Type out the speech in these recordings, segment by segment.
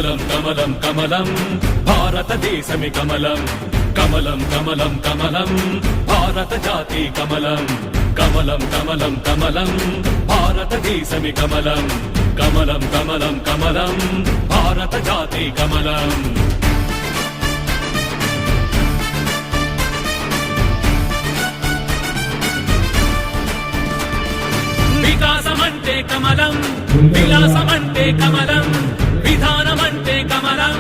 కమలం కమలం కమలం భారతదేశమి కమలం కమలం కమలం కమలం భారత జాతి కమలం కమలం కమలం కమలం భారతదేశమి కమలం కమలం కమలం కమలం భారత జాతి కమలం వికాసమంటే కమలం విలాసమంటే కమలం విధానమంటే కమలం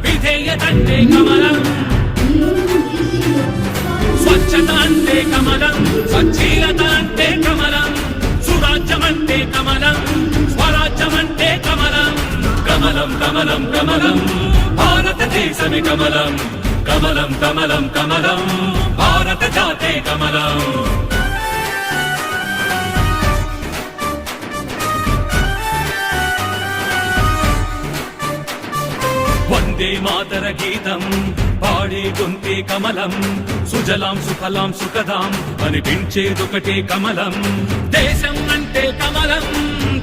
విధేయతంటే కమలం స్వచ్ఛత అంటే కమలం స్వచ్ఛీలత అంటే కమలం సురాజ్యమంటే కమలం స్వరాజ్యమంటే కమలం కమలం కమలం కమలం భారతదేశమి కమలం కమలం కమలం కమలం భారత జాతే కమలం వందే మాతర గీతం పాడే గొంతే కమలం సుజలాం సుఫలాం సుఖదాం అనిపించేదొకటే కమలం దేశం అంటే కమలం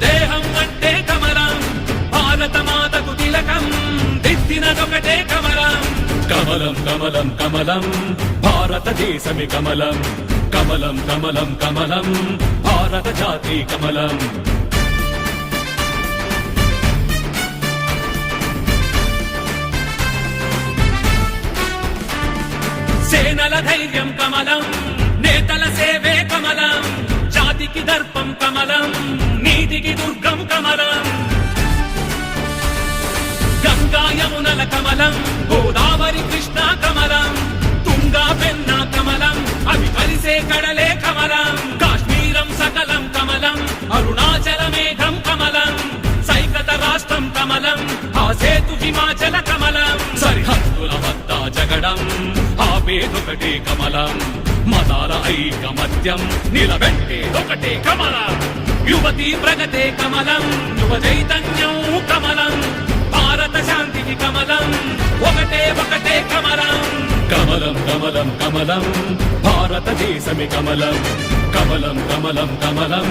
దేహం అంటే కమలం భారత మాతకు తిలకం దిద్దినదొకటే కమలం కమలం కమలం కమలం భారతదేశమి కమలం కమలం కమలం కమలం భారత జాతి కమలం సేనల ధైర్యం కమలం నేతల సేవే కమలం జాతికి దర్పం కమలం నీతికి దుర్గం కమలం గంగా యమునల కమలం గోదావరి కృష్ణ కమలం తుంగా పెన్నా కమలం అవి కలిసే కడలే కమలం కాశ్మీరం సకలం కమలం అరుణాచల మేఘం కమలం సైకత రాష్ట్రం కమలం ఆ సేతు హిమాచల కమలం సరిహద్దుల వద్ద జగడం ఆపేదొకటే కమలం మతాల ఐకమత్యం నిలబెట్టేదొకటే కమలం యువతీ ప్రగతే కమలం యువ చైతన్యం కమలం భారత శాంతికి కమలం ఒకటే ఒకటే కమలం కమలం కమలం కమలం భారతదేశమి కమలం కమలం కమలం కమలం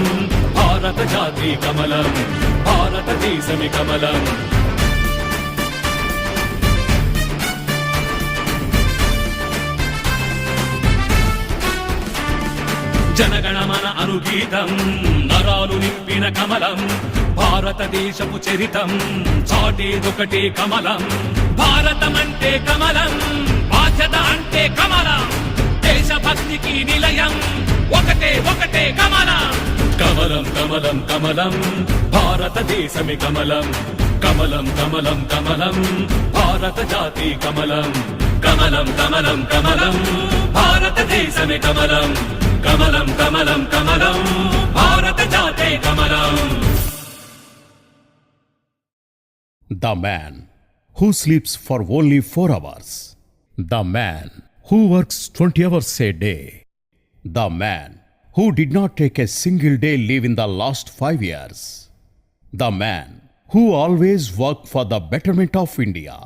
భారత జాతి కమలం భారతదేశమి కమలం జనగణమన అనుగీతం నరాలు నింపిన కమలం భారతదేశపు చరితం చాటేదొకటే కమలం భారతమంటే కమలం బాధ్యత అంటే కమలం దేశభక్తికి నిలయం ఒకటే ఒకటే కమలం కమలం కమలం కమలం భారతదేశమి కమలం కమలం కమలం కమలం భారత జాతి కమలం కమలం కమలం కమలం భారతదేశమి కమలం కమలం కమలం కమలం భారత జాతే కమలం The man who sleeps for only 4 hours. The man who works 20 hours a day. The man who did not take a single day leave in the last 5 years. The man who always worked for the betterment of India.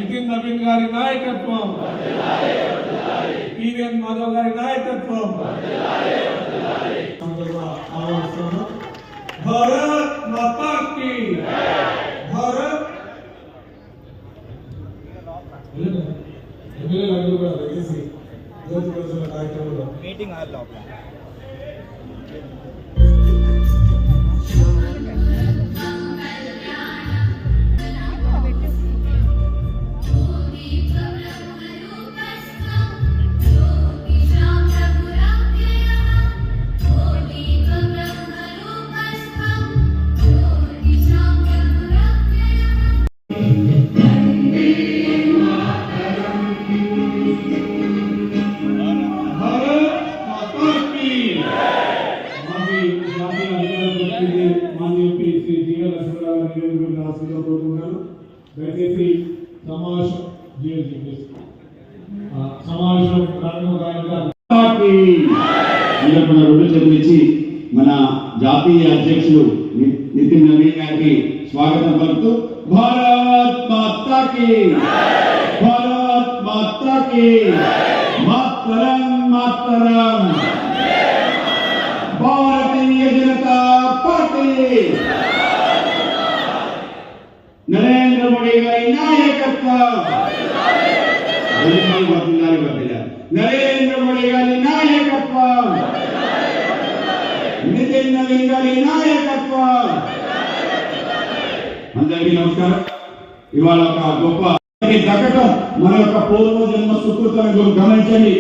Nitin Naveen గారి నాయకత్వం, EVN Madhav గారి నాయకత్వం, భారత్ మాతా key Bharat meeting hall లోపల దయచేసి సమావేశం చదివించి మన జాతీయ అధ్యక్షులు నితిన్ నవీన్ గారికి స్వాగతం పలుకుతూ భారత్ మాతా కీ భారత్ మాతా కీ మాతరం మాతరం భారతీయ జనతా పార్టీ की नरेंद्र मोदी गारी नायकत्व नरेंद्र मोदी गारी नायकत्व नितिन नवीन गारी नायकत्व అందరికీ నమస్కారం ఇవాళ ఒక గొప్ప దక్కటం మన యొక్క పూర్వజన్మ సుకృతాన్ని గమనించండి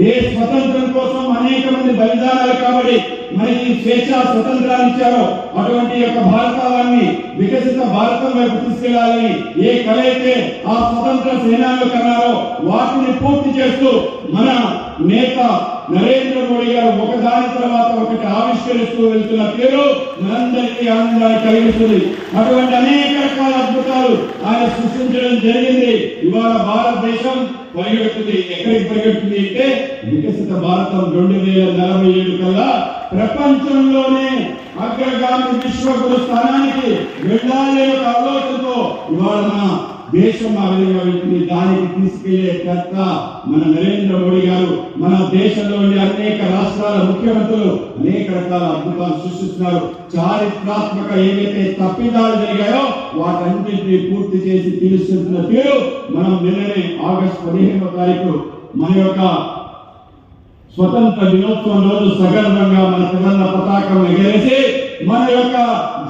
ఏ స్వతంత్రం కోసం అనేక మంది బలిదానాలు కాబట్టి మనకి స్వేచ్ఛ స్వతంత్రాన్ని ఇచ్చారో అటువంటి యొక్క భారతాన్ని వికసిత భారతం వైపు తీసుకెళ్లాలని ఏ కళ అయితే ఆ స్వతంత్ర సేనానులు కన్నారో వాటిని పూర్తి చేస్తూ మన నేత నరేంద్ర మోడీ గారు ఒకదాని తర్వాత ఒకటి ఆవిష్కరిస్తూ వెళ్తున్న తీరు మనందరికీ ఆనందాన్ని కలిగిస్తుంది. అటువంటి అనేక రకాల అద్భుతాలు ఆయన సృష్టించడం జరిగింది. ఇవాళ భారతదేశం పరిగెడుతుంది. ఎక్కడికి పరిగెడుతుంది అంటే వికసిత భారతం 2047 కల్లా ప్రపంచంలోనే అగ్రగామి విశ్వగురు స్థానానికి వెళ్ళాలనే ఒక ఆలోచనతో ఇవాళ మన దేశం ఆ విధంగా వెళ్తుంది. దానికి తీసుకెళ్లే కర్త మన నరేంద్ర మోడీ గారు. మన దేశంలోని అనేక రాష్ట్రాల ముఖ్యమంత్రులు అనేక రకాల అద్భుతాలు సృష్టిస్తున్నారు. చారిత్రాత్మక ఏవైతే తప్పిదాలు జరిగాయో వాటన్నింటినీ పూర్తి చేసి తీరుస్తున్న తీరు మనం నిన్ననే ఆగస్టు 15వ తారీఖు మన యొక్క స్వతంత్ర దినోత్సవం రోజు సగర్వంగా మన త్రివర్ణ పతాకం ఎగరేసి మన యొక్క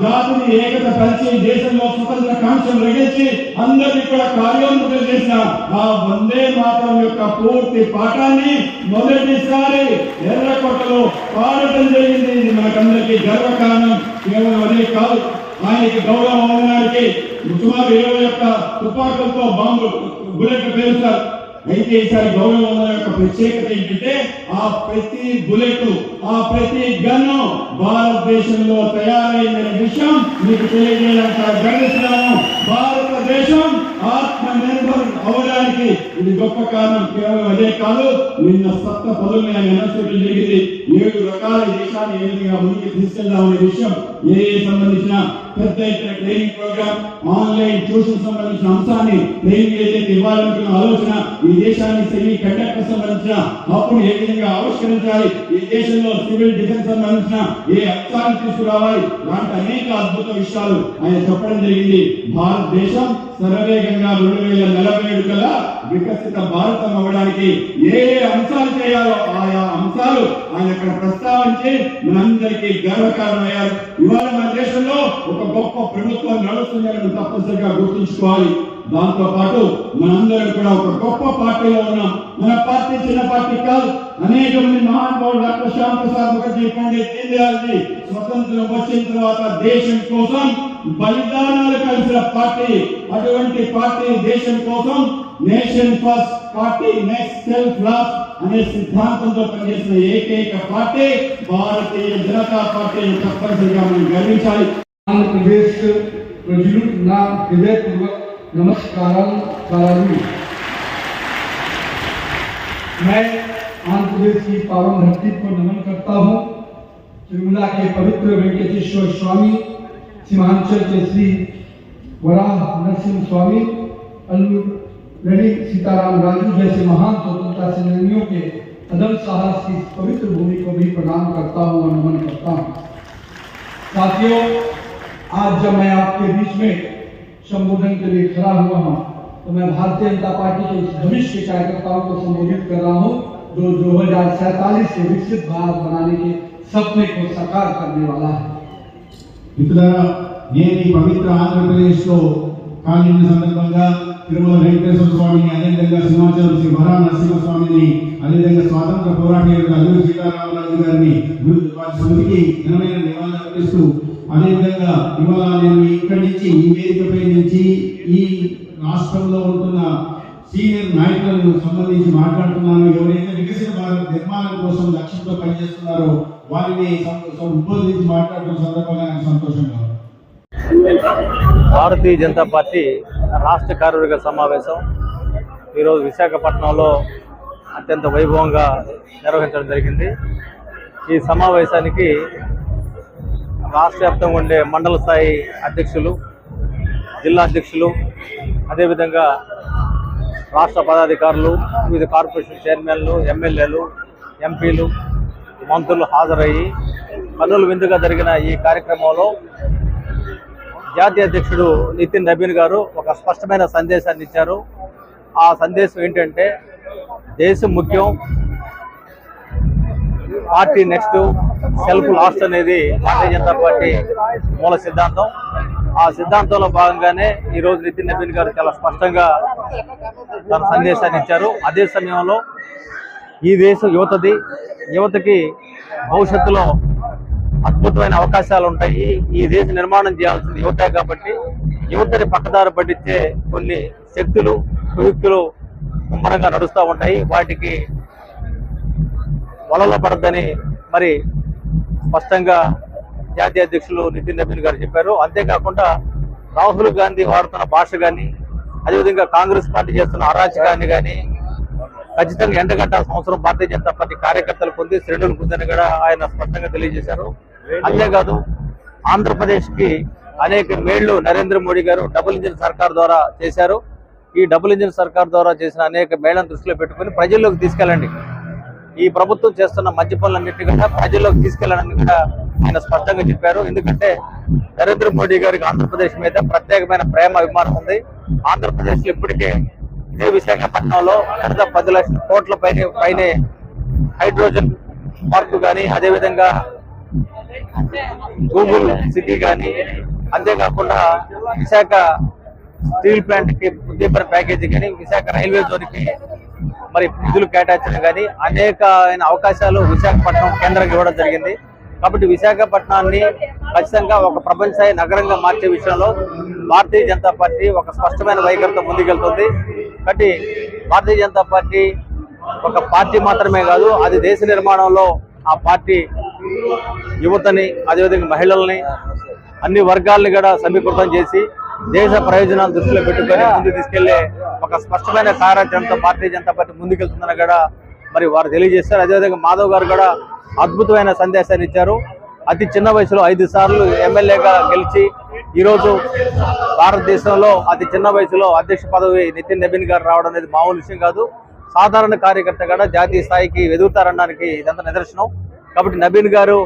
జాతిని ఏకత పరిచి దేశంలో స్వతంత్ర కాంక్షలు రగించి అందరినీ కూడా కార్యోన్ముఖులు చేసిన ఆ వందే మాతరం యొక్క పూర్తి పాఠాన్ని మొదటిసారి ఎర్రకోటలో పాడటం జరిగింది. ఇది మనకందరికీ గర్వకారణం. కేవలం అదే కాదు, ఆయనకి గౌరవ అవడానికి సుమారు 21 తుపాకులతో బాంబు బుల్లెట్ పేరుస్తారు. అయితే ఈసారి గౌరవం యొక్క ప్రత్యేకత ఏంటంటే ఆ ప్రతి బుల్లెట్ ఆ ప్రతి గన్ను భారతదేశంలో తయారైన విషయం మీకు తెలియజేయడానికి గర్విస్తున్నాము. భారతదేశం ఆత్మ నిర్భర్ అవడానికి ఇది గొప్ప కారణం. కేవలం అదే కాదు, నిన్న సప్త పదుల్ని ఆయన అనౌన్స్మెంట్ జరిగింది. 7 రకాల దేశాన్ని ఏ విధంగా ముందుకు తీసుకెళ్దామనే విషయం ఏ సంబంధించిన పెద్ద ఎత్తున ట్రైనింగ్ ప్రోగ్రామ్, ఆన్లైన్ ట్యూషన్ సంబంధించిన అంశాన్ని ట్రైనింగ్ ఏదైతే ఇవ్వాలనుకున్న ఆలోచన, ఈ దేశాన్ని సెమీ కండక్టర్ సంబంధించిన అప్పుడు ఏ విధంగా ఆవిష్కరించాలి, ఈ దేశంలో సివిల్ డిఫెన్స్ సంబంధించిన ఏ అంశాన్ని తీసుకురావాలి, లాంటి అనేక అద్భుత విషయాలు ఆయన చెప్పడం జరిగింది. భారతదేశం శరవేగంగా 2047 కల్లా వికసిత భారతం అవ్వడానికి ఏ అంశాలు చేయాలో ఆయా అంశాలు ఆయన అక్కడ ప్రస్తావించి మనందరికీ గర్వకారణమయ్యారు. ఇవాళ మన దేశంలో ఒక గొప్ప ప్రభుత్వం నడుస్తుందని తప్పనిసరిగా గుర్తుంచుకోవాలి. దాంతో పాటు మనందరం కూడా ఒక గొప్ప పార్టీలో ఉన్నాం. మన పార్టీ చిన్న పార్టీ కాదు. అనేక మంది మహానుభావులు డాక్టర్ శ్యామ్ ప్రసాద్ ముఖర్జీ, పండిట్ దీన్ దయాళ్ జీ స్వతంత్రం వచ్చిన తర్వాత దేశం కోసం బలిదానాలు కలిసిన పార్టీ. అటువంటి పార్టీ దేశం కోసం nation first party next self last అనే సిద్ధాంతంతో పనిచేసిన ఏకైక పార్టీ భారతీయ జనతా పార్టీ. తప్పనిసరిగా మనం గర్వించాలి. ఆంధ్రప్రదేశ్ ప్రజలు నా హృదయపూర్వక नमस्कारां करामी। मैं आंध्र प्रदेश की पावन धरती पर नमन करता हूँ। तिरुमला के पवित्र वेंकटेश्वर स्वामी, सीमांचल के श्री वराह नरसिंह स्वामी, लड़ी सीताराम राजू जैसे महान स्वतंत्रता सेनानियों के अदम साहस की पवित्र भूमि को भी प्रणाम करता हूँ और नमन करता हूँ। साथियों, आज जब मैं आपके बीच में संबोधन के लिए खड़ा हुआ हूं तो मैं भारतीय जनता पार्टी के भविष्य के कार्यकर्ताओं को संबोधित कर रहा हूं जो 2047 से विकसित भारत बनाने के सपने को साकार करने वाला है। మిత్రులారా, నేను ఈ పవిత్ర ఆంధ్రప్రదేశ్లో కాలిన సందర్భంగా తిరుమల వెంకటేశ్వర స్వామిని, అదేవిధంగా సింహాచలం శ్రీ వరాహ నరసింహ స్వామిని, అదేవిధంగా స్వాతంత్ర పోరాటం అల్లూరి సీతారామరాజు గారిని వారి స్మృతికి ఘనమైన నివాళులు అర్పిస్తూ, అదేవిధంగా ఇవాళ నేను ఇక్కడి నుంచి ఈ వేదికపై నుంచి ఈ రాష్ట్రంలో ఉంటున్న సీనియర్ నాయకులకు సంబంధించి మాట్లాడుతున్నాను. ఎవరైతే వికసిత భారత్ నిర్మాణం కోసం లక్ష్యంతో పనిచేస్తున్నారో వారిని ఉద్బోధించి మాట్లాడటం సందర్భంగా నాకు సంతోషంగా ఉంది. భారతీయ జనతా పార్టీ రాష్ట్ర కార్యవర్గ సమావేశం ఈరోజు విశాఖపట్నంలో అత్యంత వైభవంగా నిర్వహించడం జరిగింది. ఈ సమావేశానికి రాష్ట్ర వ్యాప్తంగా ఉండే మండల స్థాయి అధ్యక్షులు, జిల్లా అధ్యక్షులు, అదేవిధంగా రాష్ట్ర పదాధికారులు, వివిధ కార్పొరేషన్ చైర్మన్లు, ఎమ్మెల్యేలు, ఎంపీలు, మంత్రులు హాజరయ్యి కన్నుల విందుగా జరిగిన ఈ కార్యక్రమంలో జాతీయ అధ్యక్షుడు నితిన్ నబీన్ గారు ఒక స్పష్టమైన సందేశాన్ని ఇచ్చారు. ఆ సందేశం ఏంటంటే దేశం ముఖ్యం, పార్టీ నెక్స్ట్, సెల్ఫ్ లాస్ట్ అనేది భారతీయ జనతా పార్టీ మూల సిద్ధాంతం. ఆ సిద్ధాంతంలో భాగంగానే ఈరోజు నితిన్ నబీన్ గారు చాలా స్పష్టంగా తన సందేశాన్ని ఇచ్చారు. అదే సమయంలో ఈ దేశం యువతకి భవిష్యత్తులో అద్భుతమైన అవకాశాలు ఉంటాయి. ఈ దేశ నిర్మాణం చేయాల్సింది యువతే కాబట్టి యువతని పక్కదారి పట్టించే కొన్ని శక్తులు కుయుక్తులు ముమ్మరంగా నడుస్తూ ఉంటాయి. వాటికి వలలో పడద్దని మరి స్పష్టంగా జాతీయ అధ్యక్షులు నితిన్ నబీన్ గారు చెప్పారు. అంతేకాకుండా రాహుల్ గాంధీ వాడుతున్న భాష కానీ, అదేవిధంగా కాంగ్రెస్ పార్టీ చేస్తున్న అరాచకాన్ని కానీ ఖచ్చితంగా ఎండగట్టాల్సిన అవసరం భారతీయ జనతా పార్టీ కార్యకర్తలకు ఉంది, శ్రేణులకు ఉందని కూడా ఆయన స్పష్టంగా తెలియజేశారు. అంతేకాదు ఆంధ్రప్రదేశ్కి అనేక మేళ్లు నరేంద్ర మోడీ గారు డబుల్ ఇంజిన్ సర్కార్ ద్వారా చేశారు. ఈ డబుల్ ఇంజిన్ సర్కార్ ద్వారా చేసిన అనేక మేళ్లను దృష్టిలో పెట్టుకుని ప్రజల్లోకి తీసుకెళ్ళండి, ఈ ప్రభుత్వం చేస్తున్న మంచి పనులన్నింటినీ కూడా ప్రజల్లోకి తీసుకెళ్లాలని కూడా ఆయన స్పష్టంగా చెప్పారు. ఎందుకంటే నరేంద్ర మోడీ గారికి ఆంధ్రప్రదేశ్ మీద ప్రత్యేకమైన ప్రేమ అభిమానం ఉంది. ఆంధ్రప్రదేశ్ ఇప్పటికే ఇదే విశాఖపట్నంలో 10 లక్షల కోట్ల పైనే హైడ్రోజన్ పార్కు కానీ, అదేవిధంగా గూగుల్ సిటీ కానీ, అంతేకాకుండా విశాఖ స్టీల్ ప్లాంట్ కి ఉద్దీపన ప్యాకేజీ కానీ, విశాఖ రైల్వే జోన్ కి మరి నిధులు కేటాయించడం కానీ అనేక అవకాశాలు విశాఖపట్నం కేంద్రంగా ఇవ్వడం జరిగింది. కాబట్టి విశాఖపట్నాన్ని ఖచ్చితంగా ఒక ప్రపంచ స్థాయి నగరంగా మార్చే విషయంలో భారతీయ జనతా పార్టీ ఒక స్పష్టమైన వైఖరితో ముందుకెళ్తుంది. కాబట్టి భారతీయ జనతా పార్టీ ఒక పార్టీ మాత్రమే కాదు, అది దేశ నిర్మాణంలో ఆ పార్టీ యువతని, అదేవిధంగా మహిళల్ని, అన్ని వర్గాల్ని కూడా సమీకృతం చేసి దేశ ప్రయోజనాలు దృష్టిలో పెట్టుకొని ముందుకు తీసుకెళ్లే ఒక స్పష్టమైన కార్యాచరణతో భారతీయ జనతా పార్టీ ముందుకెళ్తుందని కూడా మరి వారు తెలియజేస్తారు. అదేవిధంగా మాధవ్ గారు కూడా అద్భుతమైన సందేశాన్ని ఇచ్చారు. అతి చిన్న వయసులో 5 సార్లు ఎమ్మెల్యేగా గెలిచి ఈరోజు భారతదేశంలో అతి చిన్న వయసులో అధ్యక్ష పదవి నితిన్ నబీన్ గారు రావడం అనేది మామూలు విషయం కాదు. సాధారణ కార్యకర్త కూడా జాతీయ స్థాయికి ఎదుగుతారనడానికి ఇదంతా నిదర్శనం. కాబట్టి నబీన్ గారు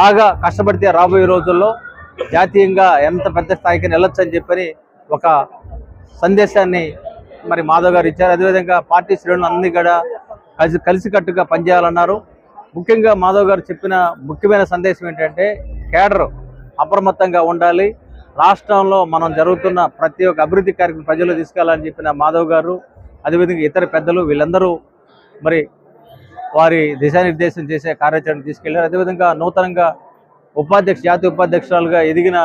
లాగా కష్టపడితే రాబోయే రోజుల్లో జాతీయంగా ఎంత పెద్ద స్థాయికి వెళ్ళొచ్చని చెప్పని ఒక సందేశాన్ని మరి మాధవ్ గారు ఇచ్చారు. అదేవిధంగా పార్టీ శ్రేణులు అన్ని కూడా కలిసికట్టుగా పనిచేయాలన్నారు. ముఖ్యంగా మాధవ్ గారు చెప్పిన ముఖ్యమైన సందేశం ఏంటంటే కేడర్ అప్రమత్తంగా ఉండాలి, రాష్ట్రంలో మనం జరుగుతున్న ప్రతి ఒక్క అభివృద్ధి కార్యక్రమం ప్రజలు తీసుకెళ్లాలని చెప్పిన మాధవ్ గారు, అదేవిధంగా ఇతర పెద్దలు వీళ్ళందరూ మరి వారి దిశానిర్దేశం చేసే కార్యాచరణ తీసుకెళ్లారు. అదేవిధంగా నూతనంగా జాతీయ ఉపాధ్యక్షురాలుగా ఎదిగిన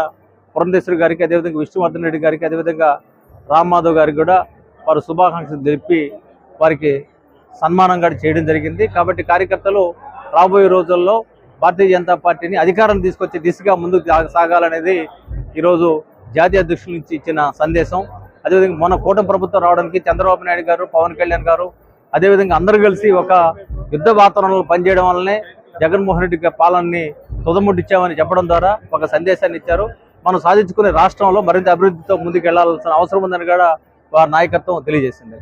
పురంధేశ్వరి గారికి, అదేవిధంగా విష్ణువర్ధన్ రెడ్డి గారికి, అదేవిధంగా రామ్ మాధవ్ గారికి కూడా వారు శుభాకాంక్షలు తెలిపి వారికి సన్మానం కూడా చేయడం జరిగింది. కాబట్టి కార్యకర్తలు రాబోయే రోజుల్లో భారతీయ జనతా పార్టీని అధికారం తీసుకొచ్చే దిశగా ముందుకు సాగాలనేది ఈరోజు జాతీయ అధ్యక్షుల నుంచి ఇచ్చిన సందేశం. అదేవిధంగా మొన్న కూటమి ప్రభుత్వం రావడానికి చంద్రబాబు నాయుడు గారు, పవన్ కళ్యాణ్ గారు, అదేవిధంగా అందరూ కలిసి ఒక యుద్ధ వాతావరణంలో పనిచేయడం వల్లనే జగన్మోహన్ రెడ్డి పాలనని తుదముట్టించామని చెప్పడం ద్వారా ఒక సందేశాన్ని ఇచ్చారు. మనం సాధించుకునే రాష్ట్రంలో మరింత అభివృద్ధితో ముందుకు వెళ్లాల్సిన అవసరం ఉందని కూడా వారి నాయకత్వం తెలియజేసింది.